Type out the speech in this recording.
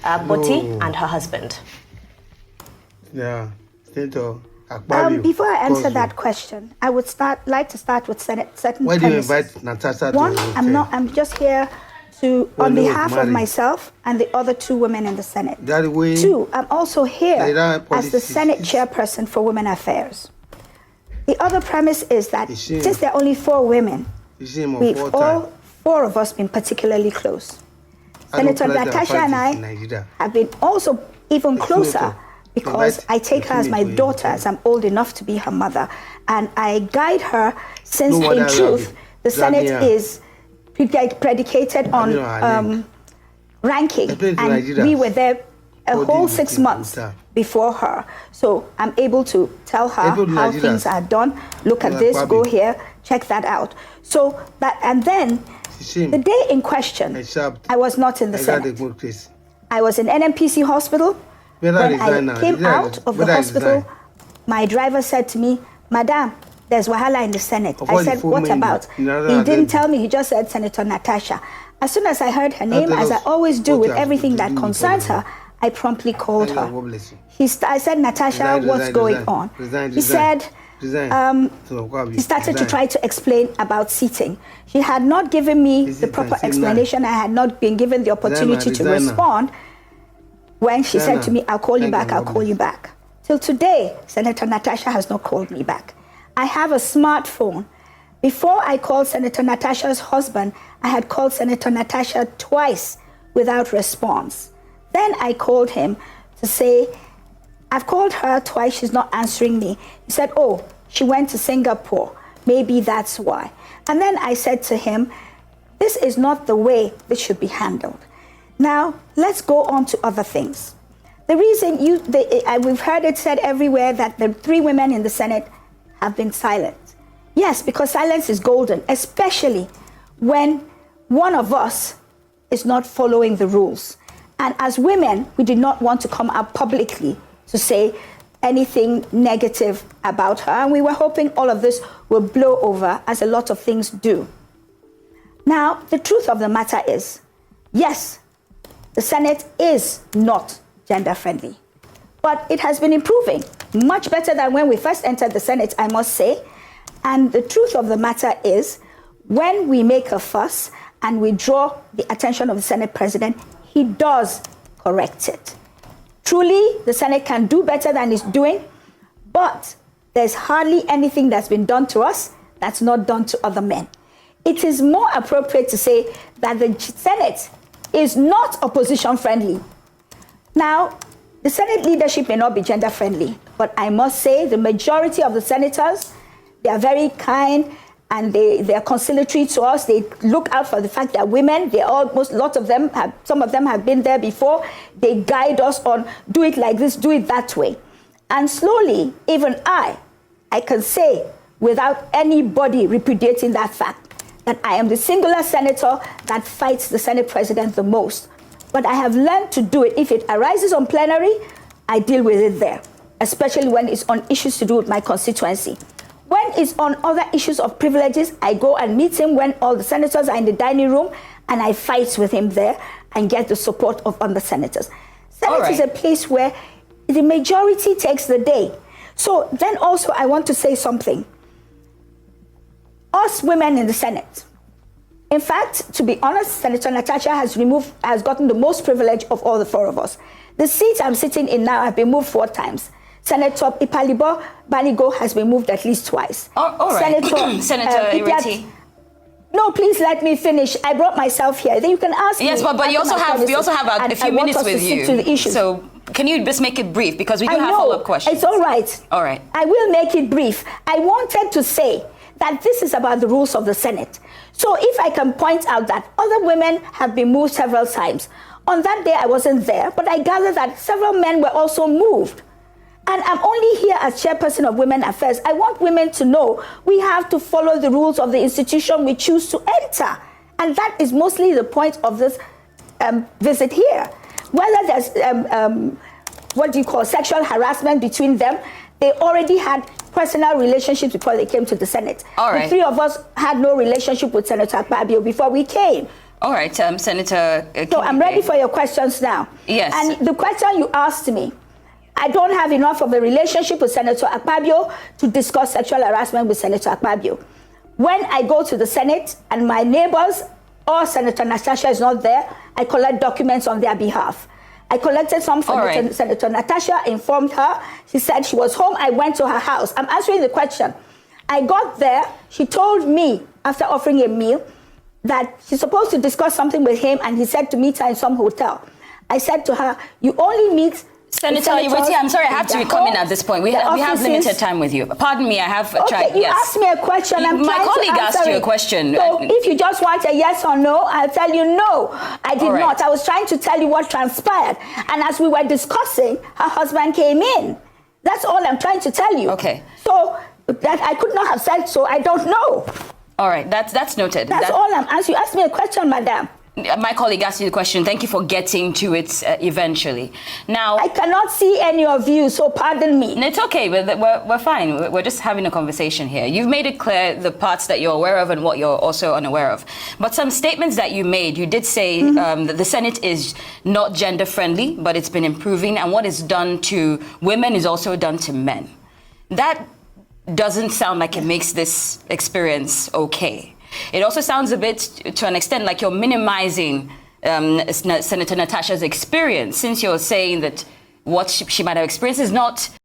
Boti and her husband. Yeah, Senator. Before I answer that question, I would like to start with certain Why do you invite Natasha to One, I'm just here to, on behalf of myself and the other two women in the Senate. Two, I'm also here as the Senate chairperson for Women Affairs. The other premise is that since there are only 4 women, we've all 4 of us been particularly close. Senator Natasha and I have been also even closer because I take her as my daughter, as I'm old enough to be her mother. And I guide her since, in truth, the Senate is predicated on ranking. And we were there a whole 6 months before her. So I'm able to tell her how things are done. Look at this, go here, check that out. So that, and then the day in question, I was not in the Senate. I was in NMPC hospital. When I came out of the hospital, my driver said to me, Madam, there's wahala in the Senate. I said, what about? He didn't tell me, he just said Senator Natasha. As soon as I heard her name, as I always do with everything that concerns her, I promptly called her. I said, Natasha, what's going on? He said, he started to try to explain about seating. She had not given me the proper explanation. I had not been given the opportunity to respond. When she said to me, I'll call you back, I'll call you back. Till today, Senator Natasha has not called me back. I have a smartphone. Before I called Senator Natasha's husband, I had called Senator Natasha twice without response. Then I called him to say, I've called her twice, she's not answering me. He said, oh, she went to Singapore. Maybe that's why. And then I said to him, this is not the way this should be handled. Now, let's go on to other things. The reason we've heard it said everywhere that the 3 women in the Senate have been silent. Yes, because silence is golden, especially when one of us is not following the rules. And as women, we did not want to come out publicly to say anything negative about her. And we were hoping all of this will blow over, as a lot of things do. Now, the truth of the matter is, yes, the Senate is not gender-friendly, but it has been improving, much better than when we first entered the Senate, I must say. And the truth of the matter is, when we make a fuss and we draw the attention of the Senate President, he does correct it. Truly, the Senate can do better than it's doing, but there's hardly anything that's been done to us that's not done to other men. It is more appropriate to say that the Senate is not opposition-friendly. Now, the Senate leadership may not be gender-friendly, but I must say the majority of the senators, they are very kind and they are conciliatory to us. They look out for the fact that women, some of them have been there before. They guide us on, do it like this, do it that way. And slowly, even I can say, without anybody repudiating that fact, that I am the singular senator that fights the Senate President the most. But I have learned to do it. If it arises on plenary, I deal with it there, especially when it's on issues to do with my constituency. When it's on other issues of privileges, I go and meet him when all the senators are in the dining room, and I fight with him there and get the support of other senators. Senate is a place where the majority takes the day. So then also I want to say something. Us women in the Senate. In fact, to be honest, Senator Natasha has gotten the most privilege of all the 4 of us. The seat I'm sitting in now have been moved 4 times. Senator Ipalibo Banigo has been moved at least twice. All right. Senator Ireti. No, please let me finish. I brought myself here. Then you can ask me. Yes, but we also have a few minutes with you. So can you just make it brief, because we do have follow-up questions. It's all right. All right. I will make it brief. I wanted to say that this is about the rules of the Senate. So if I can point out that other women have been moved several times. On that day, I wasn't there, but I gather that several men were also moved. And I'm only here as chairperson of Women Affairs. I want women to know we have to follow the rules of the institution we choose to enter. And that is mostly the point of this visit here. Whether there's sexual harassment between them, they already had personal relationships before they came to the Senate. All right. The 3 of us had no relationship with Senator Akpabio before we came. All right, Senator. So I'm ready for your questions now. Yes. And the question you asked me, I don't have enough of a relationship with Senator Akpabio to discuss sexual harassment with Senator Akpabio. When I go to the Senate and my neighbors or Senator Natasha is not there, I collect documents on their behalf. I collected some from Senator Natasha, informed her. She said she was home. I went to her house. I'm answering the question. I got there. She told me, after offering a meal, that she's supposed to discuss something with him, and he said to meet her in some hotel. I said to her, you only meet Senator, I'm sorry, I have to come in at this point. We have limited time with you. Pardon me, I have tried. You asked me a question. My colleague asked you a question. So if you just want a yes or no, I'll tell you no. I did not. I was trying to tell you what transpired. And as we were discussing, her husband came in. That's all I'm trying to tell you. Okay. So that I could not have said so. I don't know. All right, that's noted. That's all I'm asking. You asked me a question, madam. My colleague asked you the question. Thank you for getting to it eventually. Now, I cannot see any of you, so pardon me. It's okay. We're fine. We're just having a conversation here. You've made it clear the parts that you're aware of and what you're also unaware of. But some statements that you made, you did say that the Senate is not gender friendly, but it's been improving, and what is done to women is also done to men. That doesn't sound like it makes this experience okay. It also sounds a bit, to an extent, like you're minimizing Senator Natasha's experience, since you're saying that what she might have experienced is not